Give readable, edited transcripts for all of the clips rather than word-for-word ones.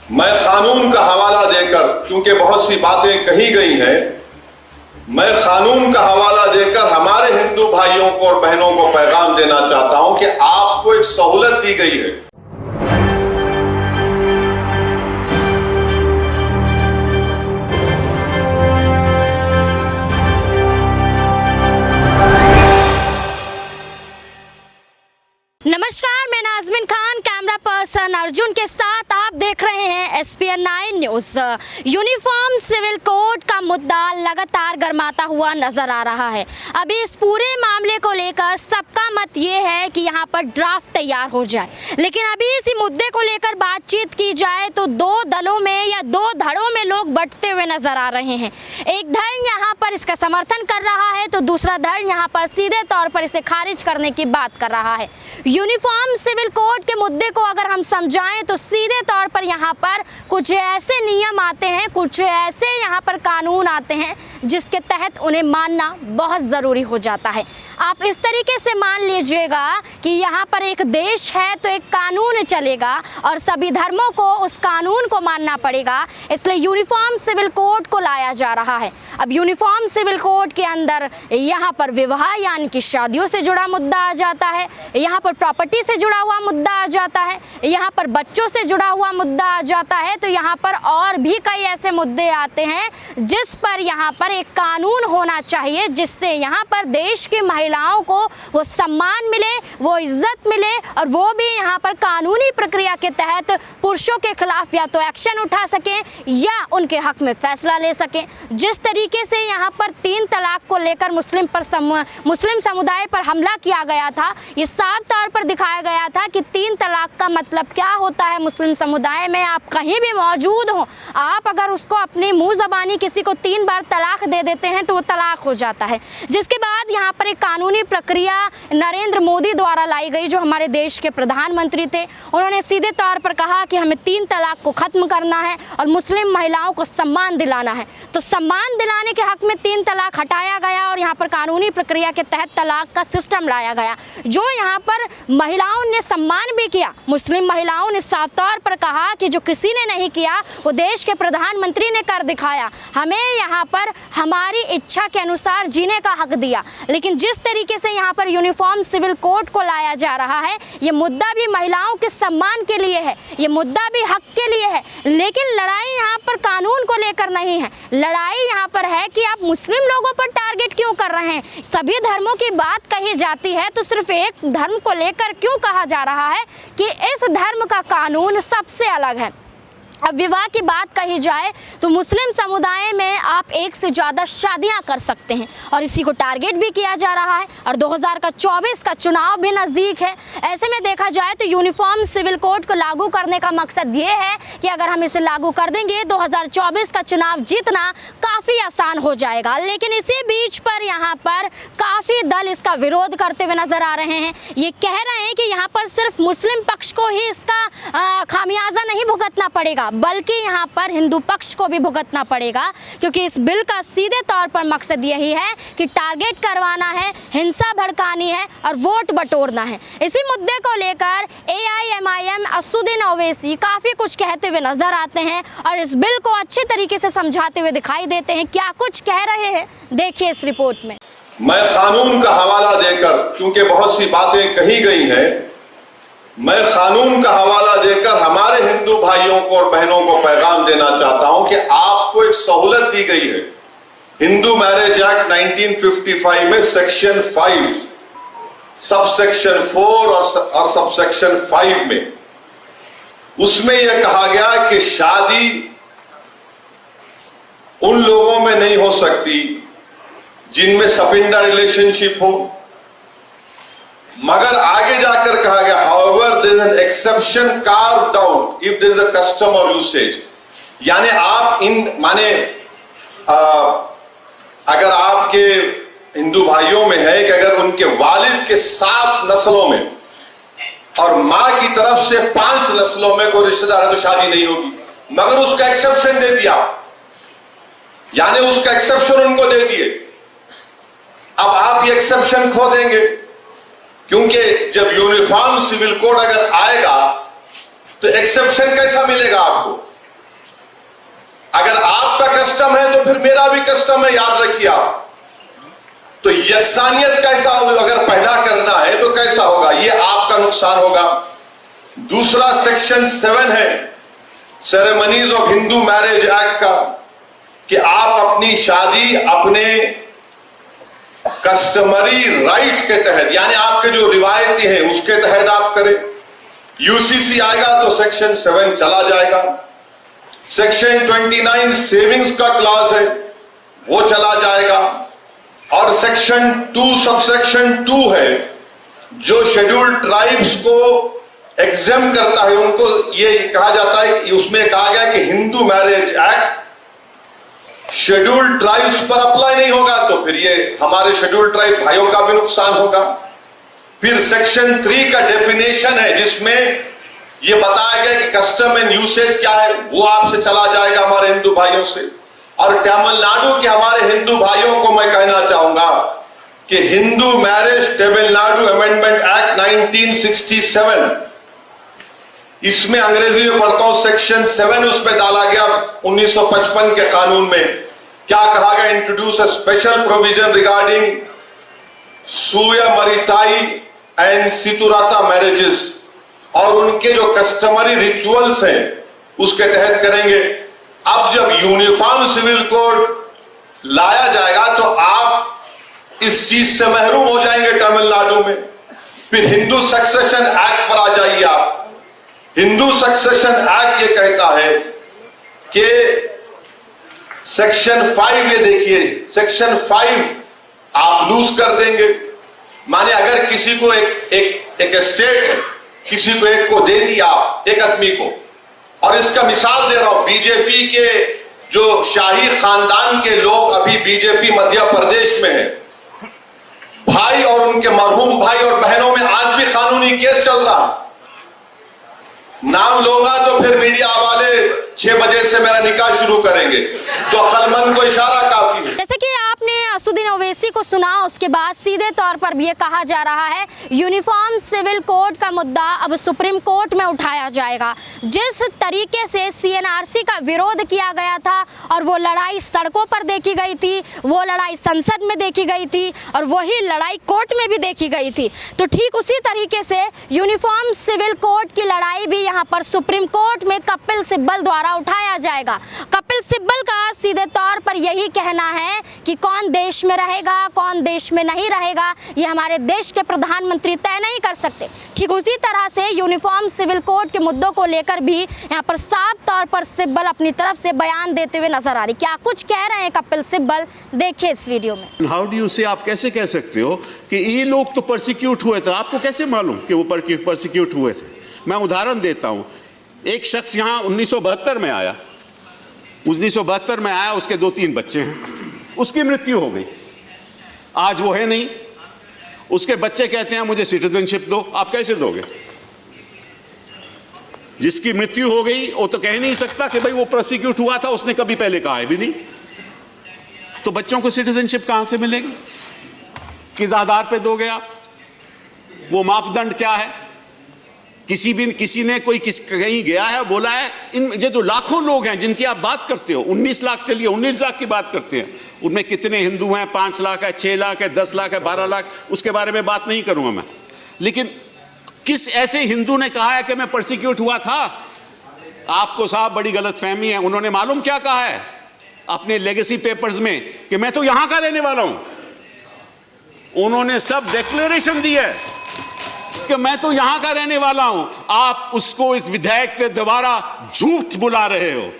मैं कानून का हवाला देकर, क्योंकि बहुत सी बातें कही गई हैं, मैं कानून का हवाला देकर हमारे हिंदू भाइयों को और बहनों को पैगाम देना चाहता हूं कि आपको एक सहूलत दी गई है। नमस्कार, मैं नाज़मीन खान कैमरा पर्सन अर्जुन के साथ आप देख रहे हैं SPN 9 news. Uniform civil code का मुद्दा लगातार गर्माता हुआ नजर आ रहा है। अभी इस पूरे मामले को लेकर सबका मत ये है कि यहाँ पर ड्राफ्ट तैयार हो जाए, लेकिन अभी इसी मुद्दे को लेकर बातचीत की जाए तो दो दलों में या दो धड़ों में लोग बंटते हुए नजर आ रहे हैं। एक धड़ यहाँ पर इसका समर्थन कर रहा है तो दूसरा धड़ यहाँ पर सीधे तौर पर इसे खारिज करने की बात कर रहा है। यूनिफॉर्म सिविल कोड के मुद्दे को अगर हम समझाएं तो सीधे तौर पर यहाँ पर कुछ ऐसे नियम आते हैं, कुछ ऐसे यहाँ पर कानून आते हैं जिसके तहत उन्हें मानना बहुत ज़रूरी हो जाता है। आप इस तरीके से मान लीजिएगा कि यहाँ पर एक देश है तो एक कानून चलेगा और सभी धर्मों को उस कानून को मानना पड़ेगा, इसलिए यूनिफॉर्म सिविल कोड को लाया जा रहा है। अब यूनिफॉर्म सिविल कोड के अंदर यहाँ पर विवाह यानी कि शादियों से जुड़ा मुद्दा आ जाता है, यहाँ पर प्रॉपर्टी से जुड़ा हुआ मुद्दा आ जाता है, यहाँ पर बच्चों से जुड़ा हुआ मुद्दा आ जाता है, तो यहाँ पर और भी कई ऐसे मुद्दे आते हैं जिस पर यहाँ पर एक कानून होना चाहिए जिससे यहाँ पर देश की महिलाओं को वो सम्मान मिले, वो इज्जत मिले और वो भी यहाँ पर कानूनी प्रक्रिया के तहत पुरुषों के खिलाफ या तो एक्शन उठा सकें या उनके हक में फैसला ले सकें। जिस तरीके से यहाँ पर 3 तलाक को लेकर मुस्लिम समुदाय पर हमला किया गया था, ये साफ तौर पर दिखाया गया था कि 3 तलाक का मतलब क्या होता है। मुस्लिम समुदाय में आप कहीं भी मौजूद हो, आप अगर उसको अपनी मुंह ज़बानी किसी को 3 बार तलाक दे देते हैं तो वो तलाक हो जाता है। जिसके बाद यहाँ पर एक कानूनी प्रक्रिया नरेंद्र मोदी द्वारा लाई गई, जो हमारे देश के प्रधानमंत्री थे। उन्होंने सीधे तौर पर कहा कि हमें 3 तलाक को ख़त्म करना है और मुस्लिम महिलाओं को सम्मान दिलाना है। तो सम्मान दिलाने के हक में 3 तलाक हटाया गया और यहाँ पर कानूनी प्रक्रिया के तहत तलाक का सिस्टम लाया गया, जो यहाँ पर महिलाओं ने सम्मान भी किया। मुस्लिम महिलाओं ने साफ तौर पर कहा कि जो किसी ने नहीं किया वो देश के प्रधानमंत्री ने कर दिखाया, हमें यहाँ पर हमारी इच्छा के अनुसार जीने का हक दिया। लेकिन जिस तरीके से यहाँ पर यूनिफॉर्म सिविल कोड को लाया जा रहा है, ये मुद्दा भी महिलाओं के सम्मान के लिए है, ये मुद्दा भी हक के लिए है। लेकिन लड़ाई यहाँ पर कानून को लेकर नहीं है, लड़ाई यहाँ पर है कि आप मुस्लिम लोगों पर टारगेट क्यों कर रहे हैं। सभी धर्मों की बात कही जाती है तो सिर्फ एक धर्म को लेकर क्यों कहा जा रहा है कि इस धर्म का कानून सबसे अलग है। अब विवाह की बात कही जाए तो मुस्लिम समुदाय में आप 1 से ज़्यादा शादियां कर सकते हैं और इसी को टारगेट भी किया जा रहा है और 2024 का चुनाव भी नज़दीक है। ऐसे में देखा जाए तो यूनिफॉर्म सिविल कोड को लागू करने का मकसद ये है कि अगर हम इसे लागू कर देंगे 2024 का चुनाव जीतना काफ़ी आसान हो जाएगा। लेकिन इसी बीच पर यहाँ पर काफ़ी दल इसका विरोध करते हुए नज़र आ रहे हैं। ये कह रहे हैं कि यहाँ पर सिर्फ मुस्लिम पक्ष को ही इसका खामियाजा नहीं भुगतना पड़ेगा, बल्कि यहाँ पर हिंदू पक्ष को भी भुगतना पड़ेगा, क्योंकि इस बिल का सीधे तौर पर मकसद यही है कि टारगेट करवाना है, हिंसा भड़कानी है और वोट बटोरना है। इसी मुद्दे को लेकर AIMIM असदुद्दीन ओवैसी काफ़ी कुछ कहते हुए नजर आते हैं और इस बिल को अच्छे तरीके से समझाते हुए दिखाई देते हैं। क्या कुछ कह रहे हैं, देखिए इस रिपोर्ट में। मैं कानून का हवाला देकर, क्योंकि बहुत सी बातें कही गई हैं, मैं कानून का हवाला देकर हमारे हिंदू भाइयों को और बहनों को पैगाम देना चाहता हूं कि आपको एक सहूलत दी गई है। हिंदू मैरिज एक्ट 1955 में सेक्शन 5 सबसेक्शन 4 और सबसेक्शन 5 में उसमें यह कहा गया कि शादी उन लोगों में नहीं हो सकती जिनमें सपिंदा रिलेशनशिप हो, मगर आगे जाकर कहा गया however there is an exception carved out if there is a custom or usage, यानी आप अगर आपके हिंदू भाइयों में है कि अगर उनके वालिद के 7 नस्लों में और मां की तरफ से 5 नस्लों में कोई रिश्तेदार है तो शादी नहीं होगी, मगर उसका एक्सेप्शन दे दिया, यानी उसका एक्सेप्शन उनको दे दिए। अब आप ये एक्सेप्शन खो देंगे, क्योंकि जब यूनिफॉर्म सिविल कोड अगर आएगा तो एक्सेप्शन कैसा मिलेगा आपको? कस्टम है तो फिर मेरा भी कस्टम है, याद रखिए आप। तो यकसानियत कैसा अगर पैदा करना है तो कैसा होगा, ये आपका नुकसान होगा। दूसरा सेक्शन 7 है ceremonies of Hindu marriage act का, कि आप अपनी शादी अपने कस्टमरी राइट्स के तहत, यानी आपके जो रिवायती हैं उसके तहत आप करें। यूसीसी आएगा तो सेक्शन 7 चला जाएगा। सेक्शन 29 सेविंग्स का क्लॉज है, वो चला जाएगा। और सेक्शन 2 सबसेक्शन 2 है जो शेड्यूल्ड ट्राइब्स को एग्जेम करता है, उनको ये कहा जाता है, उसमें कहा गया कि Hindu marriage act scheduled tribes पर अप्लाई नहीं होगा, तो फिर ये हमारे शेड्यूल्ड ट्राइब भाइयों का भी नुकसान होगा। फिर सेक्शन 3 का डेफिनेशन है जिसमें ये बताया गया कि कस्टम एंड यूसेज क्या है, वो आपसे चला जाएगा हमारे हिंदू भाइयों से। और तमिलनाडु के हमारे हिंदू भाइयों को मैं कहना चाहूंगा कि Hindu marriage Tamil Nadu amendment act 1967, इसमें अंग्रेजी में पढ़ता हूं, सेक्शन 7 उसमें डाला गया 1955 के कानून में। क्या कहा गया, introduce a special provision regarding सूया मरिताई एंड सितुराता मैरिजेस, और उनके जो कस्टमरी रिचुअल्स हैं उसके तहत करेंगे। अब जब यूनिफॉर्म सिविल कोड लाया जाएगा तो आप इस चीज से महरूम हो जाएंगे तमिलनाडु में। फिर हिंदू सक्सेशन एक्ट पर आ जाइए आप। हिंदू सक्सेशन एक्ट ये कहता है कि सेक्शन 5, ये देखिए सेक्शन 5 आप लूज कर देंगे। माने अगर किसी को एक स्टेट है, किसी को एक को दे दिया एक आदमी को, और इसका मिसाल दे रहा हूं, बीजेपी के जो शाही खानदान के लोग अभी बीजेपी मध्य प्रदेश में है, भाई और उनके मरहूम भाई और बहनों में आज भी कानूनी केस चल रहा है। नाम लूंगा तो फिर मीडिया वाले 6 बजे से मेरा निकाह शुरू करेंगे, तो अक्लमंद को इशारा काफी है। जैसे कि आपने असदुद्दीन ओवैसी को सुना, उसके बाद सीधे तौर पर ये कहा जा रहा है यूनिफॉर्म सिविल कोड का मुद्दा अब सुप्रीम कोर्ट में उठाया जाएगा। जिस तरीके से सीएनआरसी का विरोध किया गया था और वो लड़ाई सड़कों पर देखी गई थी, वो लड़ाई संसद में देखी गई थी और वही लड़ाई कोर्ट में भी देखी गई थी, तो ठीक उसी तरीके से यूनिफॉर्म सिविल कोड की लड़ाई भी यहाँ पर सुप्रीम कोर्ट में कपिल सिब्बल द्वारा उठाया जाएगा। कपिल सिब्बल का सीधे तौर पर यही कहना है कि कौन देश में रहेगा, कौन देश में नहीं रहेगा, ये हमारे देश के प्रधानमंत्री तय नहीं कर सकते। ठीक उसी तरह से यूनिफॉर्म सिविल कोड के मुद्दों को लेकर भी यहाँ पर साफ तौर पर सिब्बल अपनी तरफ से बयान देते हुए नजर आ रही। क्या कुछ कह रहे हैं कपिल सिब्बल, देखिए इस वीडियो में। हाउ डू यू से, आप कैसे कह सकते हो कि ये लोग तो परसिक्यूट हुए थे? आपको कैसे मालूम कि वो परसिक्यूट हुए थे? मैं उदाहरण देता हूं। एक शख्स यहां 1972 में आया, 1972 में आया, उसके 2-3 बच्चे हैं, उसकी मृत्यु हो गई, आज वो है नहीं। उसके बच्चे कहते हैं मुझे सिटीजनशिप दो, आप कैसे दोगे? जिसकी मृत्यु हो गई वो तो कह नहीं सकता कि भाई वो प्रोसिक्यूट हुआ था, उसने कभी पहले कहा है भी नहीं। तो बच्चों को सिटीजनशिप कहां से मिलेगी? किस आधार पे दोगे आप? वो मापदंड क्या है? किसी ने कोई कहीं गया है, बोला है, इन ये जो लाखों लोग हैं जिनकी आप बात करते हो, 19 लाख, चलिए 19 लाख की बात करते हैं, उनमें कितने हिंदू हैं? 5 लाख है, 6 लाख है, 10 लाख है, 12 लाख, उसके बारे में बात नहीं करूंगा मैं। लेकिन किस ऐसे हिंदू ने कहा है कि मैं परसिक्यूट हुआ था? आपको साहब बड़ी गलतफहमी है। उन्होंने मालूम क्या कहा है अपने लेगेसी पेपर्स में कि मैं तो यहां का रहने वाला हूं। उन्होंने सब डिक्लेरेशन दी है कि मैं तो यहां का रहने वाला हूं। आप उसको इस विधेयक के द्वारा झूठ बुला रहे हो।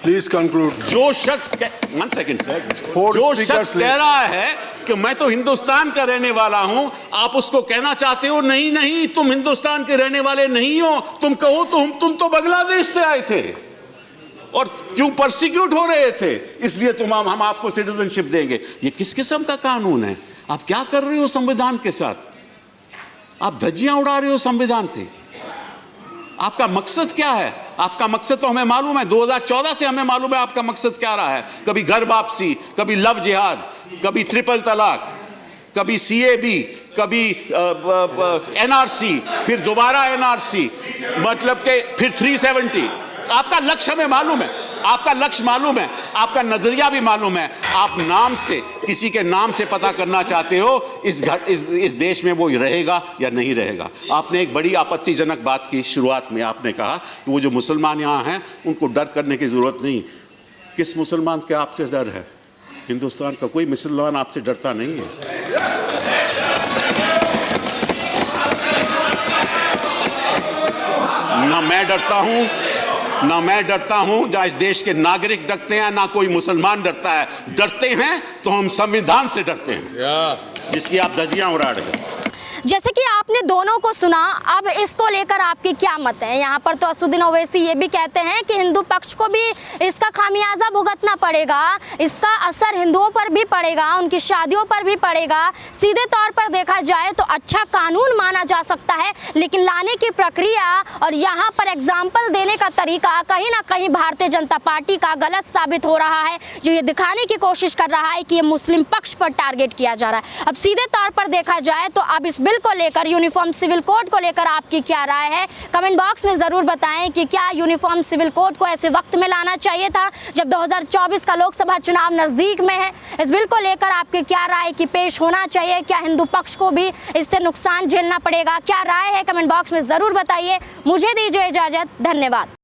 Please conclude. जो शख्स वन सेकेंड सर, जो शख्स कह रहा है कि मैं तो हिंदुस्तान का रहने वाला हूं, आप उसको कहना चाहते हो नहीं नहीं तुम हिंदुस्तान के रहने वाले नहीं हो, तुम कहो तो तुम तो बांग्लादेश से आए थे और क्यों परसिक्यूट हो रहे थे, इसलिए हम आपको सिटीजनशिप देंगे। ये किस किस्म का कानून है? आप क्या कर रहे हो संविधान के साथ? आप धज्जियां उड़ा रहे हो संविधान से। आपका मकसद क्या है? आपका मकसद तो हमें मालूम है, 2014 से हमें मालूम है आपका मकसद क्या रहा है। कभी घर वापसी, कभी लव जिहाद, कभी ट्रिपल तलाक, कभी सीएबी, कभी एनआरसी, फिर दोबारा एनआरसी, मतलब के फिर 370। आपका लक्ष्य हमें मालूम है। आपका लक्ष्य मालूम है, आपका नजरिया भी मालूम है। आप नाम से, किसी के नाम से पता करना चाहते हो इस देश में वो रहेगा या नहीं रहेगा। आपने एक बड़ी आपत्तिजनक बात की शुरुआत में, आपने कहा कि वो जो मुसलमान यहाँ हैं उनको डर करने की जरूरत नहीं। किस मुसलमान के आपसे डर है? हिंदुस्तान का कोई मुसलमान आपसे डरता नहीं है। ना मैं डरता हूं, जहां इस देश के नागरिक डरते हैं, ना कोई मुसलमान डरता है। डरते हैं तो हम संविधान से डरते हैं, जिसकी आप धज्जियां उड़ा रहे हैं। जैसे कि आपने दोनों को सुना, अब इसको लेकर आपकी क्या मत है? यहाँ पर तो असदुद्दीन ओवैसी ये भी कहते हैं कि हिंदू पक्ष को भी इसका खामियाजा भुगतना पड़ेगा, इसका असर हिंदुओं पर भी पड़ेगा, उनकी शादियों पर भी पड़ेगा। सीधे तौर पर देखा जाए तो अच्छा कानून माना जा सकता है, लेकिन लाने की प्रक्रिया और यहाँ पर एग्जाम्पल देने का तरीका कहीं ना कहीं भारतीय जनता पार्टी का गलत साबित हो रहा है, जो ये दिखाने की कोशिश कर रहा है कि ये मुस्लिम पक्ष पर टारगेट किया जा रहा है। अब सीधे तौर पर देखा जाए तो अब इस बिल को लेकर, यूनिफॉर्म सिविल कोड को लेकर आपकी क्या राय है? कमेंट बॉक्स में जरूर बताएं कि क्या यूनिफॉर्म सिविल कोड को ऐसे वक्त में लाना चाहिए था जब 2024 का लोकसभा चुनाव नजदीक में है? इस बिल को लेकर आपकी क्या राय कि पेश होना चाहिए? क्या हिंदू पक्ष को भी इससे नुकसान झेलना पड़ेगा? क्या राय है कमेंट बॉक्स में जरूर बताइए। मुझे दीजिए इजाजत, धन्यवाद।